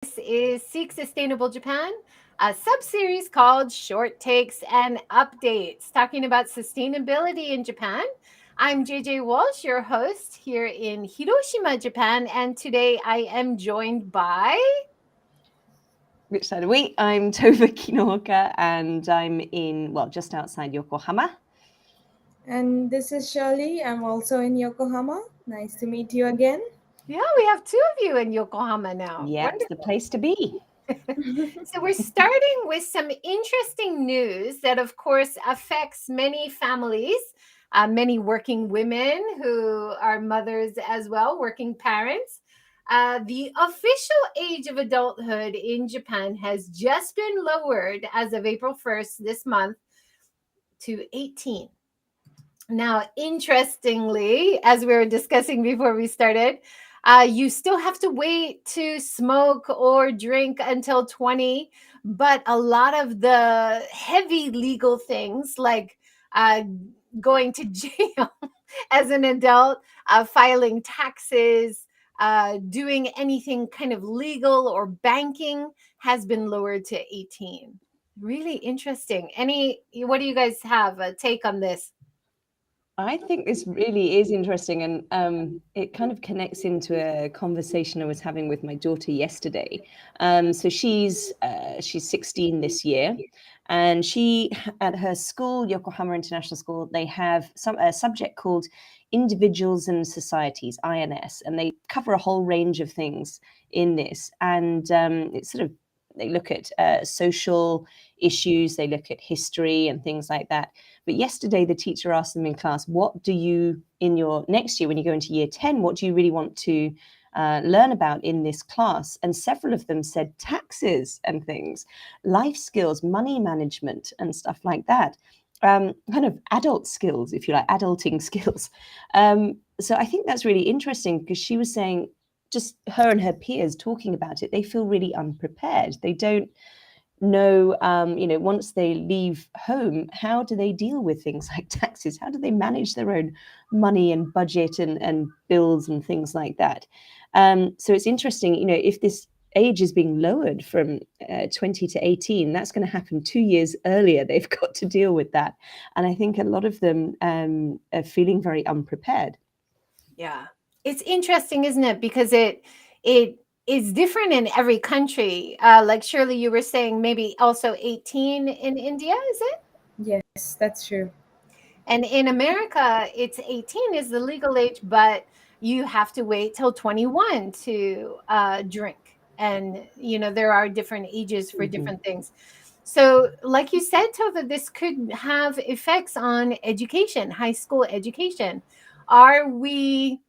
This is Seek Sustainable Japan, a sub-series called Short Takes and Updates, talking about sustainability in Japan. I'm JJWalsh, your host here in Hiroshima, Japan, and today I am joined by... Which side are we? I'm Tova Kinohoka, and I'm just outside Yokohama. And this is Shirley. I'm also in Yokohama. Nice to meet you again. Yeah, we have two of you in Yokohama now. Yeah, it's the place to be. So we're starting with some interesting news that, of course, affects many families, many working women who are mothers as well, working parents. The official age of adulthood in Japan has just been lowered as of April 1st this month to 18. Now, interestingly, as we were discussing before we started, you still have to wait to smoke or drink until 20, but a lot of the heavy legal things like uh, going to jail as an adult, filing taxes, doing anything kind of legal or banking has been lowered to 18. Really interesting. What do you guys have a take on this? I think this really is interesting, and it kind of connects into a conversation I was having with my daughter yesterday. So she's 16 this year, and at her school, Yokohama International School, they have a subject called Individuals and Societies, INS, and they cover a whole range of things in this. And it's sort of they look at social issues, they look at history and things like that. But yesterday, the teacher asked them in class, what do you, in your next year, when you go into year 10, what do you really want to learn about in this class? And several of them said taxes and things, life skills, money management and stuff like that. Kind of adult skills, if you like, adulting skills. So I think that's really interesting because she was saying, just her and her peers talking about it, they feel really unprepared. They don't know, once they leave home, how do they deal with things like taxes? How do they manage their own money and budget and bills and things like that? So it's interesting, if this age is being lowered from 20 to 18, that's going to happen 2 years earlier. They've got to deal with that. And I think a lot of them are feeling very unprepared. Yeah. It's interesting, isn't it? Because it is different in every country. Like Shirley, you were saying maybe also 18 in India, is it? Yes, that's true. And in America, it's 18 is the legal age, but you have to wait till 21 to drink. And, there are different ages for different things. So, like you said, Tova, this could have effects on education, high school education. Are we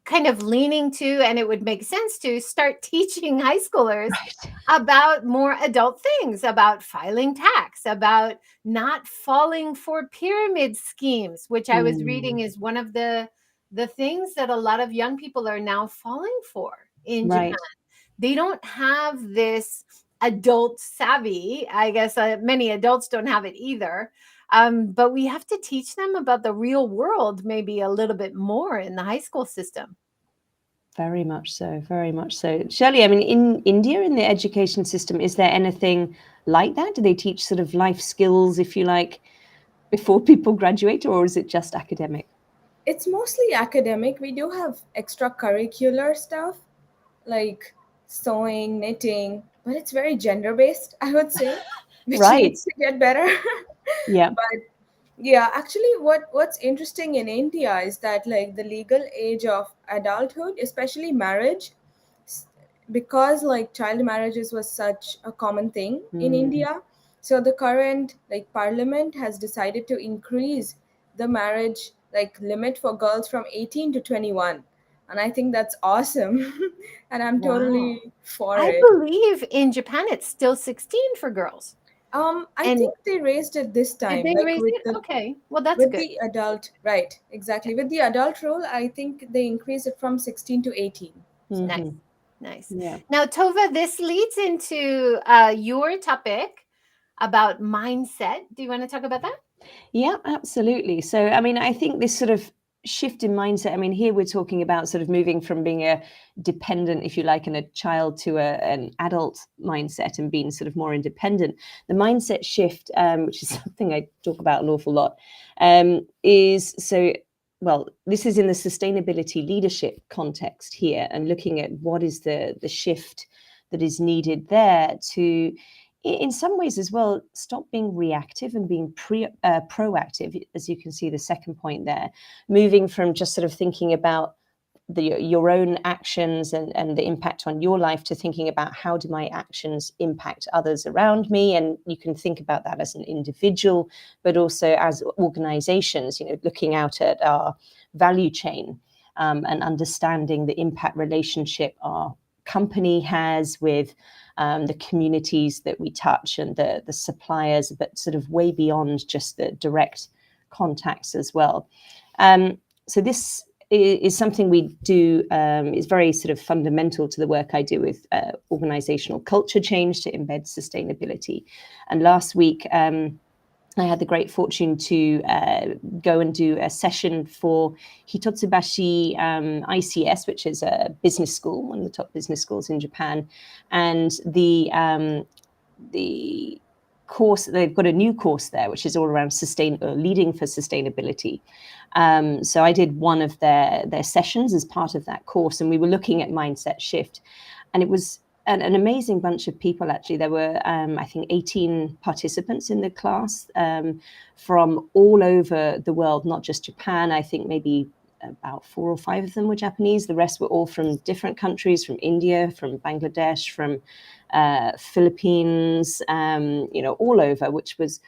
kind of leaning to, and it would make sense to start teaching high schoolers about more adult things, about filing tax, about not falling for pyramid schemes, which I was reading is one of the things that a lot of young people are now falling for in Japan. They don't have this adult savvy. I guess many adults don't have it either. But we have to teach them about the real world maybe a little bit more in the high school system. Very much so, very much so. Shirley, I mean, in India, in the education system, is there anything like that? Do they teach sort of life skills, if you like, before people graduate, or is it just academic? It's mostly academic. We do have extracurricular stuff like sewing, knitting, but it's very gender-based, I would say, which needs to get better. Yeah. But yeah, actually what's interesting in India is that like the legal age of adulthood, especially marriage, because like child marriages was such a common thing in India, so the current like parliament has decided to increase the marriage like limit for girls from 18 to 21, and I think that's awesome. And I'm totally for I it. believe in Japan it's still 16 for girls. I think they raised it this time. Did they raise it? Okay, well that's with good. the adult, right? Exactly. With the adult rule, I think they increased it from 16 to 18. Nice. Yeah. Now, Tova, this leads into your topic about mindset. Do you want to talk about that? Yeah, absolutely. So, I mean, I think this sort of shift in mindset. I mean, here we're talking about sort of moving from being a dependent, if you like, and a child to an adult mindset and being sort of more independent. The mindset shift, which is something I talk about an awful lot, is so, well, this is in the sustainability leadership context here, and looking at what is the shift that is needed there to, in some ways as well, stop being reactive and being proactive, as you can see the second point there, moving from just sort of thinking about your own actions and the impact on your life to thinking about how do my actions impact others around me. And you can think about that as an individual, but also as organizations, looking out at our value chain and understanding the impact relationship our company has with the communities that we touch and the suppliers, but sort of way beyond just the direct contacts as well. So this is something we do, is very sort of fundamental to the work I do with organizational culture change to embed sustainability. And last week, I had the great fortune to go and do a session for Hitotsubashi ICS, which is a business school, one of the top business schools in Japan. And the course, they've got a new course there, which is all around leading for sustainability. So I did one of their sessions as part of that course, and we were looking at mindset shift. And it was an amazing bunch of people, actually. There were, I think, 18 participants in the class from all over the world, not just Japan. I think maybe about 4 or 5 of them were Japanese. The rest were all from different countries, from India, from Bangladesh, from Philippines, all over, which was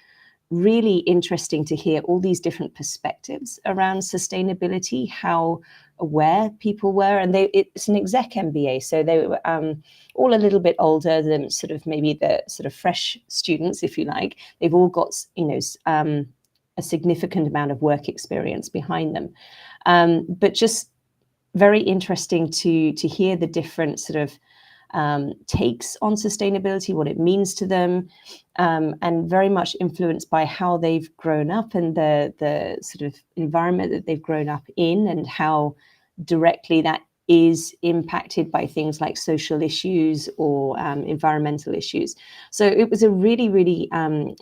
really interesting to hear all these different perspectives around sustainability, how aware people were. And it's an exec MBA, so they were all a little bit older than sort of maybe the sort of fresh students, if you like. They've all got, a significant amount of work experience behind them. But just very interesting to hear the different sort of takes on sustainability, what it means to them, and very much influenced by how they've grown up and the sort of environment that they've grown up in, and how directly that is impacted by things like social issues or environmental issues. So it was a really, really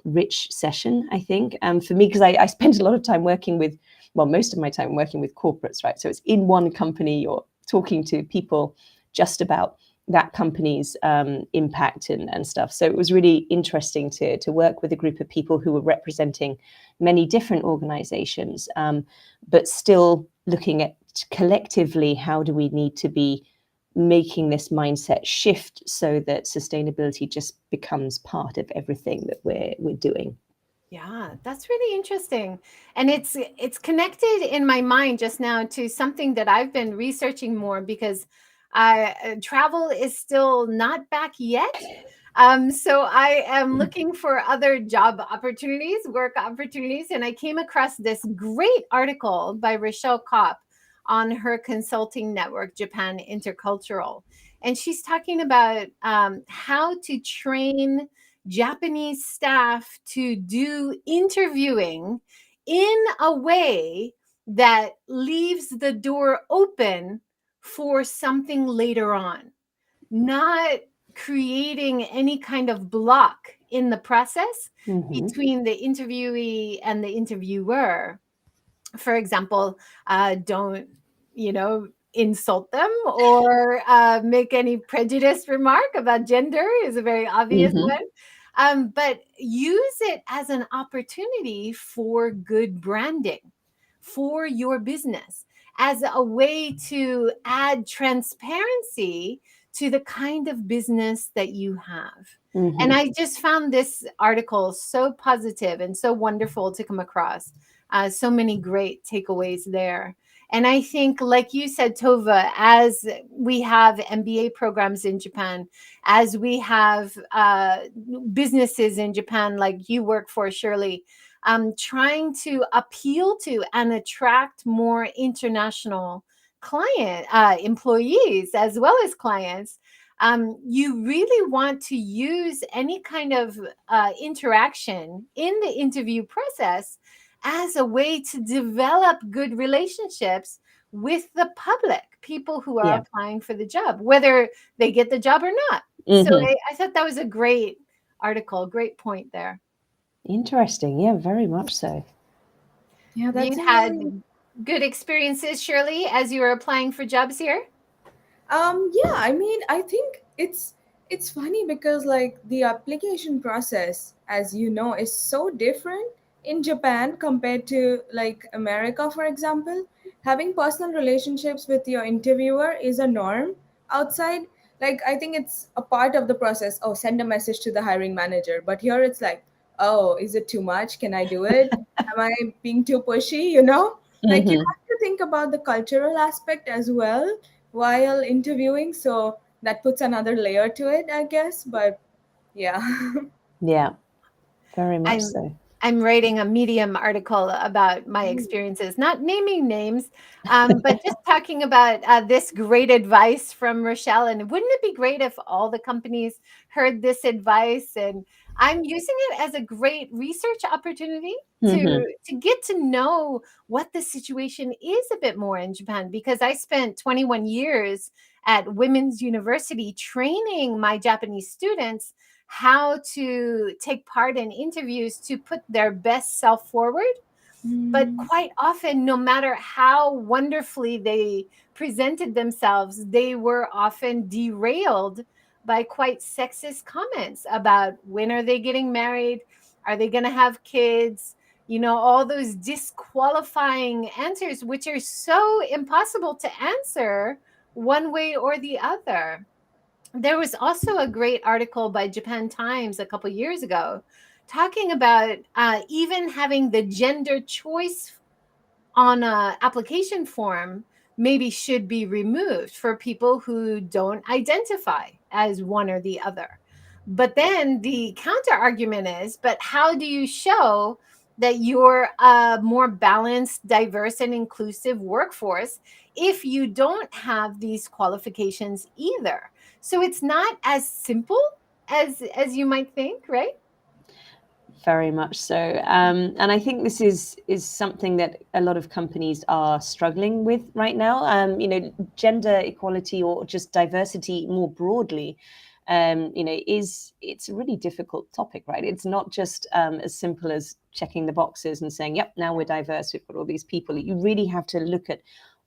rich session, I think, for me, because I spent a lot of time working with, most of my time working with corporates, right? So it's in one company, you're talking to people just about that company's impact and stuff. So it was really interesting to work with a group of people who were representing many different organizations, but still looking at collectively, how do we need to be making this mindset shift so that sustainability just becomes part of everything that we're doing. Yeah, that's really interesting. And it's connected in my mind just now to something that I've been researching more, because travel is still not back yet. So I am looking for other job opportunities, work opportunities. And I came across this great article by Rochelle Kopp on her consulting network, Japan Intercultural. And she's talking about how to train Japanese staff to do interviewing in a way that leaves the door open for something later on, not creating any kind of block in the process between the interviewee and the interviewer. For example, don't, insult them or make any prejudiced remark about gender is a very obvious one. But use it as an opportunity for good branding for your business, as a way to add transparency to the kind of business that you have. And I just found this article so positive and so wonderful to come across. So many great takeaways there. And I think, like you said, Tova, as we have MBA programs in Japan, as we have businesses in Japan, like you work for, Shirley, trying to appeal to and attract more international employees as well as clients, you really want to use any kind of interaction in the interview process as a way to develop good relationships with the public, people who are Yeah. applying for the job, whether they get the job or not. So I thought that was a great article, great point there. Interesting. Yeah, very much so. Yeah, You that's had amazing. good experiences, Shirley, as you were applying for jobs here? Yeah, I mean, I think it's funny because like the application process, as you know, is so different in Japan compared to like America, for example. Having personal relationships with your interviewer is a norm outside. Like I think it's a part of the process. Oh, send a message to the hiring manager. But here it's like, oh, is it too much? Can I do it? Am I being too pushy? Like you have to think about the cultural aspect as well while interviewing, so that puts another layer to it, I guess. But yeah. Yeah, very much I'm so. I'm writing a Medium article about my experiences, not naming names, but just talking about this great advice from Rochelle. And wouldn't it be great if all the companies heard this advice? And I'm using it as a great research opportunity to get to know what the situation is a bit more in Japan, because I spent 21 years at Women's University training my Japanese students how to take part in interviews to put their best self forward. But Mm. quite often, no matter how wonderfully they presented themselves, they were often derailed by quite sexist comments about when are they getting married? Are they going to have kids? All those disqualifying answers, which are so impossible to answer one way or the other. There was also a great article by Japan Times a couple years ago talking about even having the gender choice on a application form maybe should be removed for people who don't identify as one or the other. But then the counter argument is, but how do you show that you're a more balanced, diverse, and inclusive workforce if you don't have these qualifications either? So it's not as simple as you might think, right? Very much so. And I think this is something that a lot of companies are struggling with right now. Gender equality or just diversity more broadly, it's a really difficult topic, right? It's not just as simple as checking the boxes and saying, yep, now we're diverse, we've got all these people. You really have to look at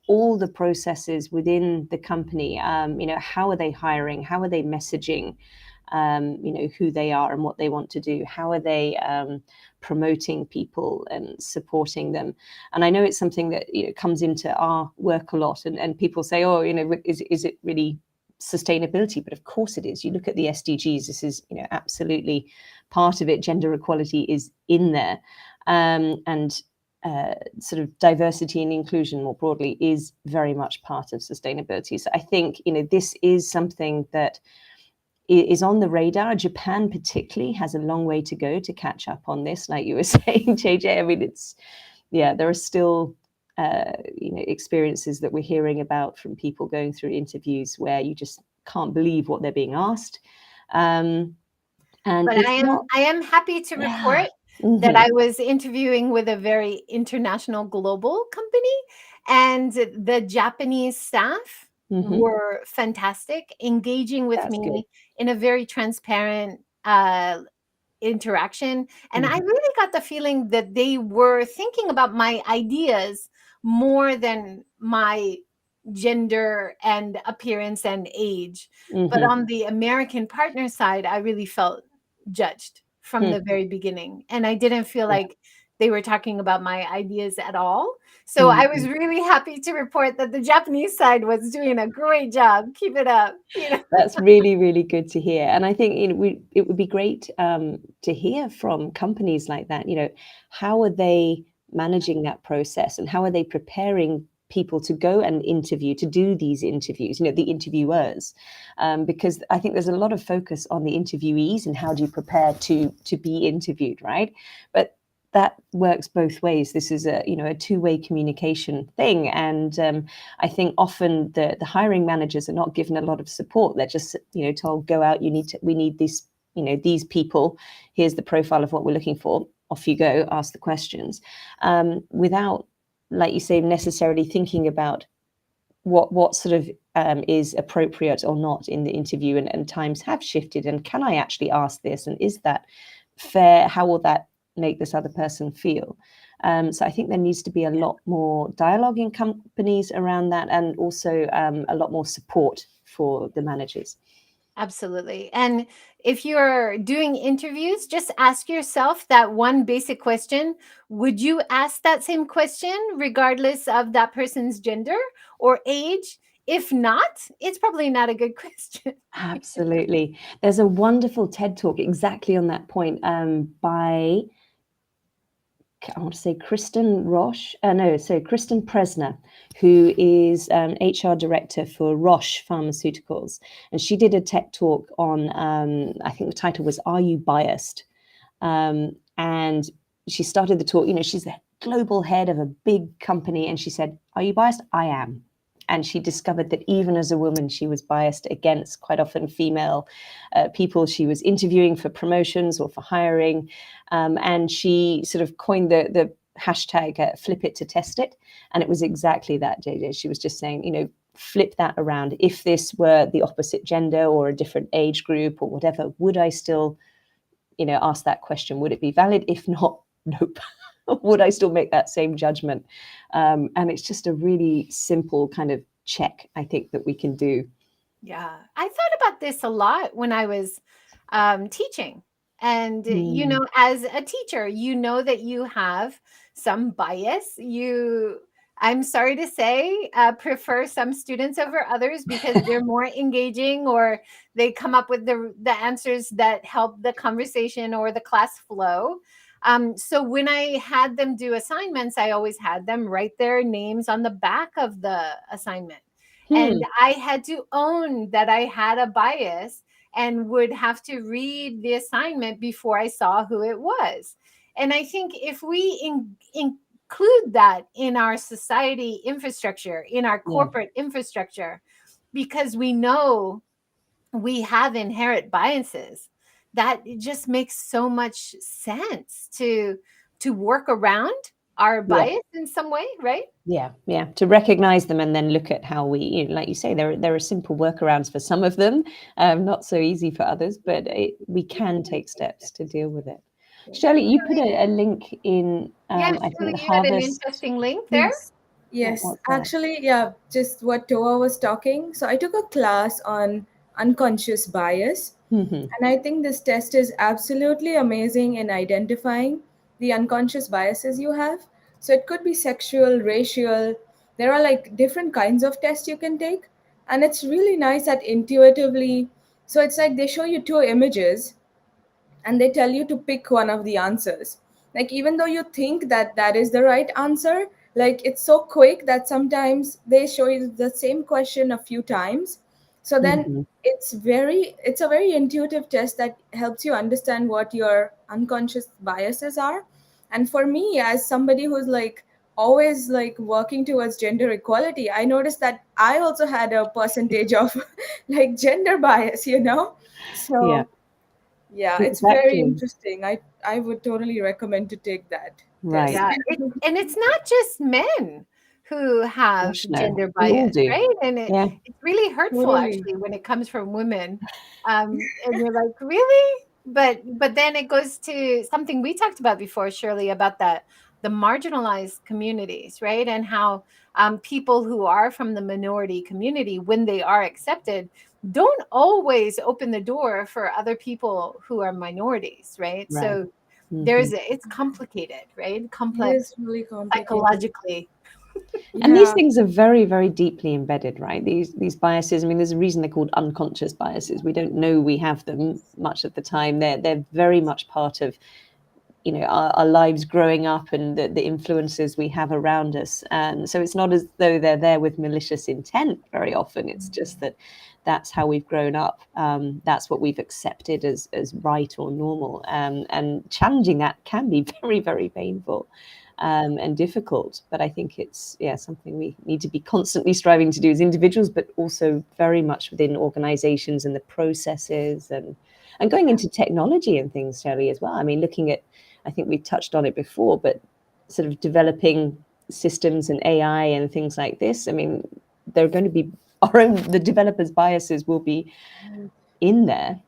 all the processes within the company. How are they hiring? How are they messaging? Who they are and what they want to do. How are they promoting people and supporting them? And I know it's something that comes into our work a lot, and people say, oh, is it really sustainability? But of course it is. You look at the SDGs, this is absolutely part of it. Gender equality is in there. And sort of diversity and inclusion more broadly is very much part of sustainability. So I think this is something that is on the radar. Japan particularly has a long way to go to catch up on this, like you were saying, JJ. I mean, there are still experiences that we're hearing about from people going through interviews where you just can't believe what they're being asked. And but I am happy to report that I was interviewing with a very international global company, and the Japanese staff were fantastic, engaging with That's me good. in a very transparent interaction. And I really got the feeling that they were thinking about my ideas more than my gender and appearance and age. But on the American partner side, I really felt judged from the very beginning. And I didn't feel like they were talking about my ideas at all. So I was really happy to report that the Japanese side was doing a great job. Keep it up. That's really, really good to hear. And I think it would be great to hear from companies like that. How are they managing that process, and how are they preparing people to go and interview, to do these interviews, the interviewers, because I think there's a lot of focus on the interviewees and how do you prepare to be interviewed, right? But that works both ways. This is a two-way communication thing, and I think often the hiring managers are not given a lot of support. They're just told, go out, we need this, these people, here's the profile of what we're looking for. off you go, ask the questions, without, like you say, necessarily thinking about what sort of is appropriate or not in the interview, and times have shifted, and can I actually ask this, and is that fair? How will that make this other person feel? So I think there needs to be a lot more dialogue in companies around that, and also a lot more support for the managers. Absolutely. And if you're doing interviews, just ask yourself that one basic question. Would you ask that same question regardless of that person's gender or age? If not, it's probably not a good question. Absolutely. There's a wonderful TED Talk exactly on that point by, I want to say Kristen Presner, who is HR director for Roche Pharmaceuticals. And she did a TED Talk on, I think the title was, Are You Biased? And she started the talk, she's the global head of a big company. And she said, are you biased? I am. And she discovered that even as a woman, she was biased against quite often female people she was interviewing for promotions or for hiring. And she sort of coined the hashtag flip it to test it. And it was exactly that, JJ. She was just saying, flip that around. If this were the opposite gender or a different age group or whatever, would I still, ask that question? Would it be valid? If not, nope. Would I still make that same judgment? And it's just a really simple kind of check, I think, that we can do. Yeah, I thought about this a lot when I was teaching. And, as a teacher, that you have some bias. I'm sorry to say, prefer some students over others because they're more engaging, or they come up with the answers that help the conversation or the class flow. So when I had them do assignments, I always had them write their names on the back of the assignment. And I had to own that I had a bias and would have to read the assignment before I saw who it was. And I think if we include that in our society infrastructure, in our corporate infrastructure, because we know we have inherent biases, that it just makes so much sense to work around our bias in some way, right? Yeah. To recognize them and then look at how we, like you say, there are simple workarounds for some of them, not so easy for others, but we can take steps to deal with it. Shirley, you put a link in. Yes, I think you had an interesting link there. Yes. Actually, just what Toa was talking. So I took a class on unconscious bias. And I think this test is absolutely amazing in identifying the unconscious biases you have. So it could be sexual, racial. There are like different kinds of tests you can take. And it's really nice that intuitively. So it's like they show you two images and they tell you to pick one of the answers. Like, even though you think that that is the right answer, like it's so quick that sometimes they show you the same question a few times. So then it's a very intuitive test that helps you understand what your unconscious biases are. And for me, as somebody who's like always like working towards gender equality, I noticed that I also had a percentage of like gender bias, So yeah, it's very interesting. I would totally recommend to take that Right. test. Yeah, and it's not just men who have gender bias, right? And it's really hurtful actually when it comes from women. And you're like, really? But then it goes to something we talked about before, Shirley, about the marginalized communities, right? And how people who are from the minority community, when they are accepted, don't always open the door for other people who are minorities, right? So it's complicated, right? Complex. It is really complicated. Psychologically. And these things are very, very deeply embedded, right? These biases, I mean, there's a reason they're called unconscious biases. We don't know we have them much of the time. They're very much part of, our lives growing up and the influences we have around us. And so it's not as though they're there with malicious intent very often. It's just that that's how we've grown up. That's what we've accepted as right or normal. And challenging that can be very, very painful and difficult. But I think it's something we need to be constantly striving to do as individuals, but also very much within organizations and the processes and going into technology and things, Shelley, as well. I mean, looking at, I think we touched on it before, but sort of developing systems and AI and things like this. I mean, they're going to be the developers' biases will be in there.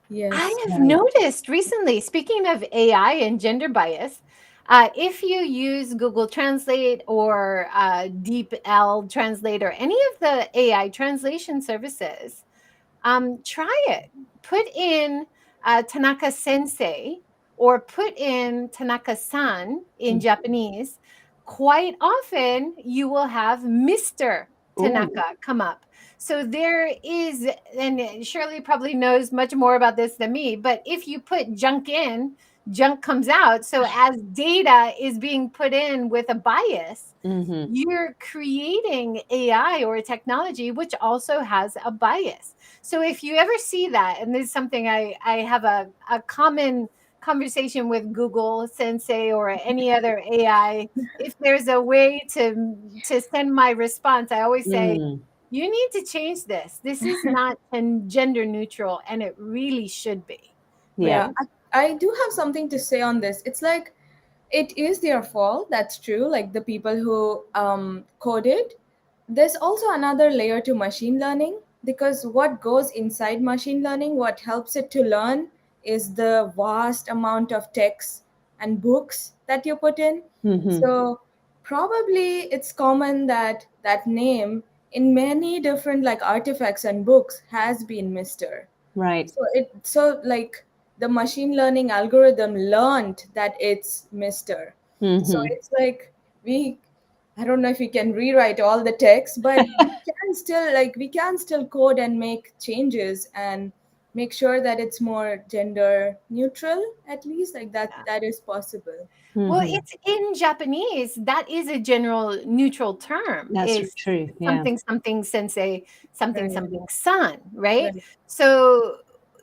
Yes. I have noticed recently, speaking of AI and gender bias, if you use Google Translate or DeepL Translate or any of the AI translation services, try it. Put in Tanaka Sensei or put in Tanaka-san in Japanese. Quite often, you will have Mr. Tanaka come up. So there is, and Shirley probably knows much more about this than me, but if you put junk in, junk comes out. So as data is being put in with a bias, you're creating AI or technology which also has a bias. So if you ever see that, and this is something I have a common conversation with Google Sensei or any other AI, if there's a way to send my response, I always say, you need to change this. This is not gender neutral, and it really should be. Yeah, I do have something to say on this. It's like, it is their fault. That's true. Like the people who coded. There's also another layer to machine learning, because what goes inside machine learning, what helps it to learn, is the vast amount of text and books that you put in. So probably it's common that that name in many different like artifacts and books has been Mr. Right. So like the machine learning algorithm learned that it's Mr. So it's like I don't know if we can rewrite all the text, but we can still code and make changes and make sure that it's more gender neutral, at least like that is possible. Well, it's in Japanese. That is a general neutral term. That's true. Something something sensei, something Right. something son, right? Right. So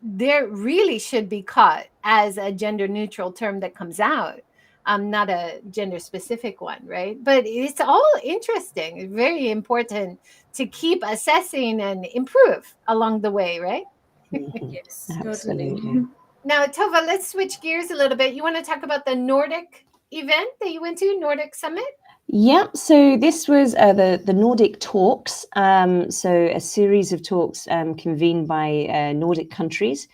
there really should be caught as a gender neutral term that comes out, not a gender specific one, right? But it's all interesting. It's very important to keep assessing and improve along the way, right? Yes, Absolutely. totally. Now, Tova, let's switch gears a little bit. You want to talk about the Nordic event that you went to, Nordic Summit? Yeah, so this was the Nordic Talks, so a series of talks convened by Nordic countries,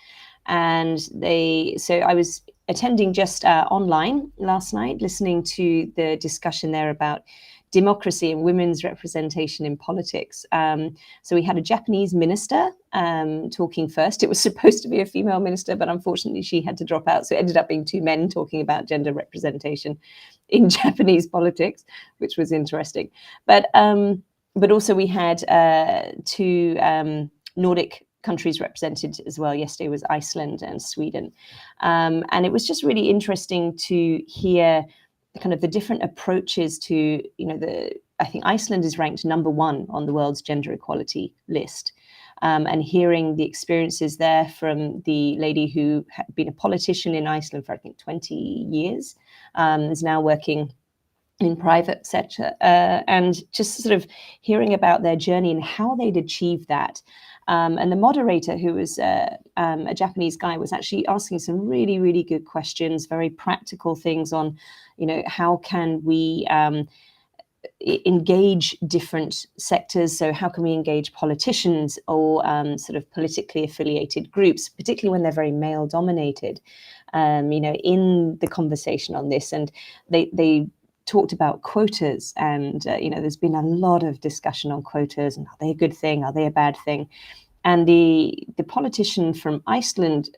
and so I was attending just online last night, listening to the discussion there about democracy and women's representation in politics. So we had a Japanese minister talking first. It was supposed to be a female minister, but unfortunately she had to drop out. So it ended up being two men talking about gender representation in Japanese politics, which was interesting. But also we had two Nordic countries represented as well. Yesterday was Iceland and Sweden. And it was just really interesting to hear kind of the different approaches to, I think Iceland is ranked number 1 on the world's gender equality list. And hearing the experiences there from the lady who had been a politician in Iceland for, I think, 20 years, is now working in private sector, and just sort of hearing about their journey and how they'd achieved that. And the moderator, who was a Japanese guy, was actually asking some really, really good questions, very practical things on, how can we engage different sectors? So how can we engage politicians or sort of politically affiliated groups, particularly when they're very male dominated, in the conversation on this? And they talked about quotas, and there's been a lot of discussion on quotas, and are they a good thing, are they a bad thing? And the politician from Iceland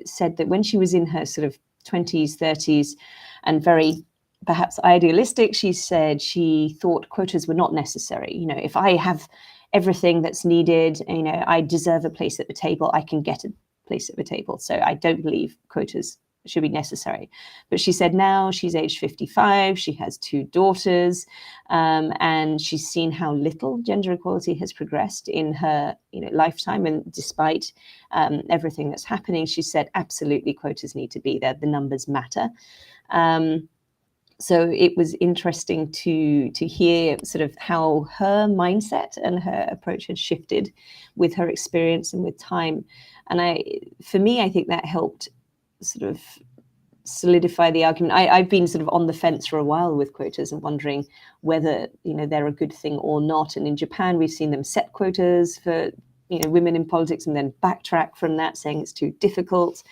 said that when she was in her sort of 20s, 30s, and very perhaps idealistic, she said she thought quotas were not necessary. If I have everything that's needed, I deserve a place at the table, I can get a place at the table. So I don't believe quotas should be necessary. But she said now she's aged 55, she has 2 daughters, and she's seen how little gender equality has progressed in her lifetime. And despite everything that's happening, she said absolutely quotas need to be there. The numbers matter. So it was interesting to hear sort of how her mindset and her approach had shifted with her experience and with time. And for me, I think that helped sort of solidify the argument. I've been sort of on the fence for a while with quotas and wondering whether they're a good thing or not. And in Japan, we've seen them set quotas for women in politics and then backtrack from that, saying it's too difficult.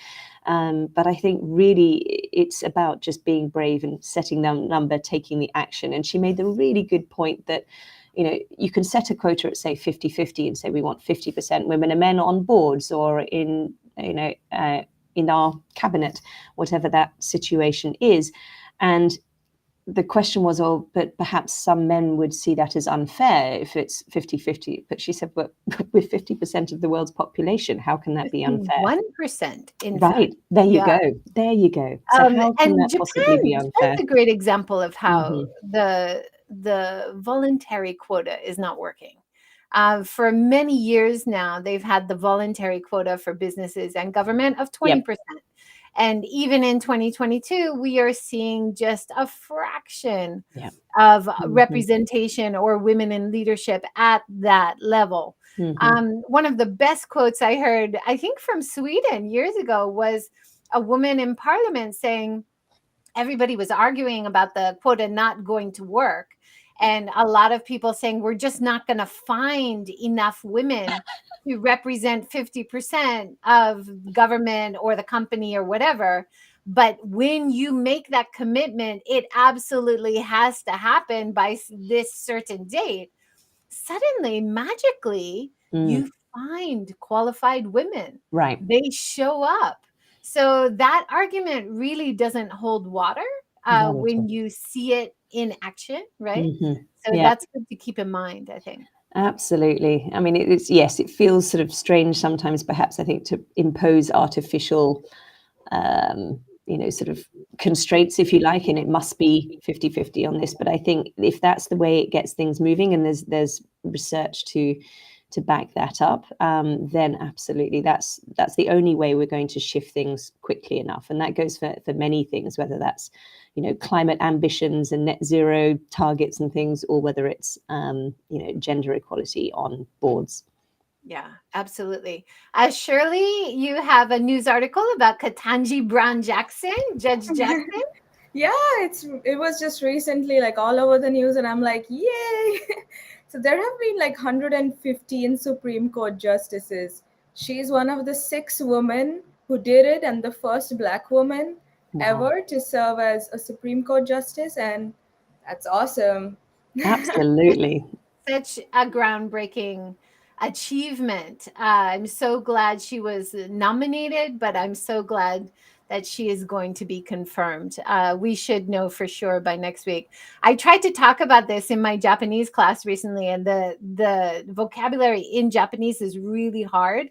But I think really it's about just being brave and setting the number, taking the action. And she made the really good point that, you can set a quota at, say, 50-50 and say we want 50% women and men on boards or in our cabinet, whatever that situation is. And the question was, but perhaps some men would see that as unfair if it's 50-50. But she said, but with 50% of the world's population, how can that be unfair? 1%. Right. There you go. There you go. So how can that possibly be unfair? That's a great example of how the voluntary quota is not working. For many years now, they've had the voluntary quota for businesses and government of 20%. Yep. And even in 2022, we are seeing just a fraction of representation or women in leadership at that level. One of the best quotes I heard, I think from Sweden years ago, was a woman in parliament saying everybody was arguing about the quota not going to work. And a lot of people saying we're just not going to find enough women to represent 50% of government or the company or whatever. But when you make that commitment, it absolutely has to happen by this certain date. Suddenly, magically, you find qualified women. Right. They show up. So that argument really doesn't hold water when you see it in action, right? So that's good to keep in mind, I think. Absolutely. I mean, it feels sort of strange sometimes, perhaps, I think, to impose artificial, sort of constraints, if you like, and it must be 50-50 on this. But I think if that's the way it gets things moving, and there's research to back that up, then absolutely, that's the only way we're going to shift things quickly enough. And that goes for many things, whether that's climate ambitions and net zero targets and things, or whether it's gender equality on boards. Yeah, absolutely. Shirley, you have a news article about Ketanji Brown Jackson, Judge Jackson. Yeah, it was just recently like all over the news, and I'm like, yay. So there have been like 115 Supreme Court justices. She's one of the 6 women who did it, and the first Black woman ever to serve as a Supreme Court justice, and that's awesome. Absolutely. Such a groundbreaking achievement. I'm so glad she was nominated, but I'm so glad that she is going to be confirmed. We should know for sure by next week. I tried to talk about this in my Japanese class recently, and the vocabulary in Japanese is really hard.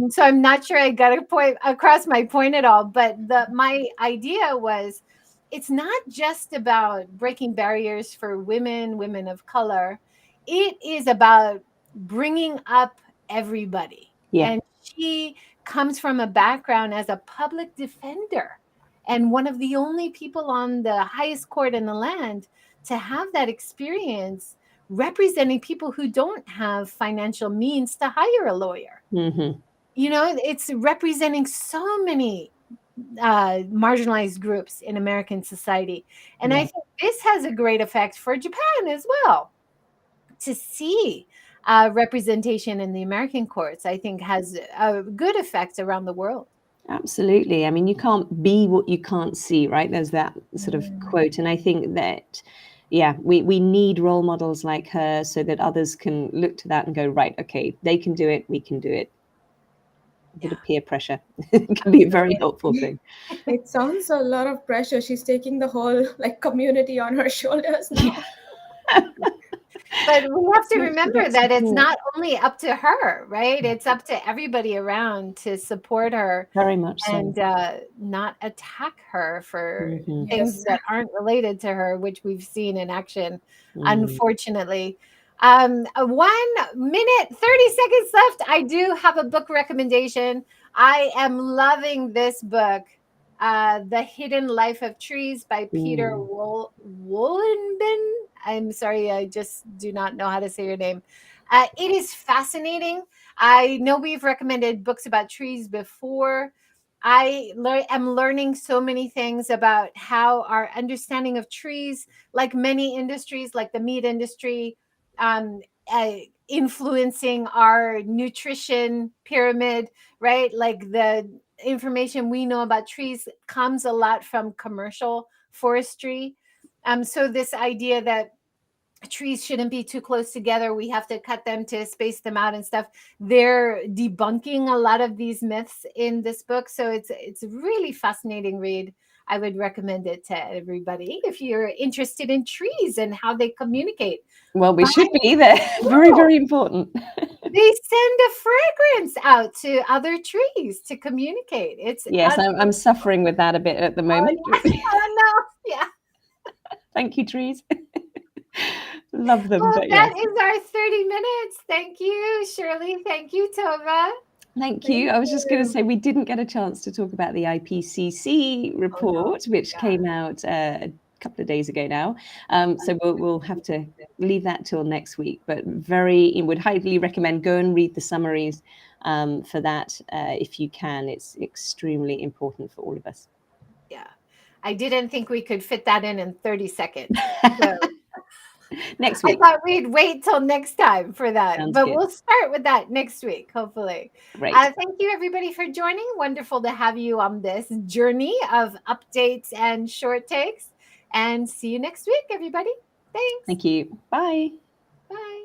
So I'm not sure I got across my point at all. But my idea was, it's not just about breaking barriers for women of color. It is about bringing up everybody. Yeah. And she comes from a background as a public defender and one of the only people on the highest court in the land to have that experience representing people who don't have financial means to hire a lawyer. It's representing so many marginalized groups in American society. And I think this has a great effect for Japan as well. To see representation in the American courts, I think, has a good effect around the world. Absolutely. I mean, you can't be what you can't see, right? There's that sort of quote. And I think that, we need role models like her so that others can look to that and go, right, okay, they can do it, we can do it. A bit of peer pressure can be a very helpful thing. It sounds a lot of pressure. She's taking the whole community on her shoulders now. But we have to Let's remember forget that it's support. not only up to her, right? It's up to everybody around to support her Very much so. and not attack her for Mhm. things Yes. that aren't related to her, which we've seen in action, Mm. unfortunately. 1 minute, 30 seconds left. I do have a book recommendation. I am loving this book, The Hidden Life of Trees by Peter Wohllenben. I'm sorry, I just do not know how to say your name. It is fascinating. I know we've recommended books about trees before. I am learning so many things about how our understanding of trees, like many industries, like the meat industry, um, influencing our nutrition pyramid, right? Like the information we know about trees comes a lot from commercial forestry. So this idea that trees shouldn't be too close together, we have to cut them to space them out and stuff, they're debunking a lot of these myths in this book. So it's a really fascinating read. I would recommend it to everybody if you're interested in trees and how they communicate. Well, we should be there. Very, very important. They send a fragrance out to other trees to communicate. It's Yes, I'm suffering with that a bit at the moment. Oh, no. Yeah. Thank you, trees. Love them. Well, But that yes. is our 30 minutes. Thank you, Shirley. Thank you, Tova. Thank you. I was just going to say we didn't get a chance to talk about the Ipcc report, which came out a couple of days ago now. So we'll have to leave that till next week. But would highly recommend go and read the summaries for that if you can. It's extremely important for all of us. Yeah, I didn't think we could fit that in 30 seconds. So next week. I thought we'd wait till next time for that. Sounds but good. We'll start with that next week, hopefully. Great. Thank you, everybody, for joining. Wonderful to have you on this journey of updates and short takes. And see you next week, everybody. Thanks. Thank you. Bye. Bye.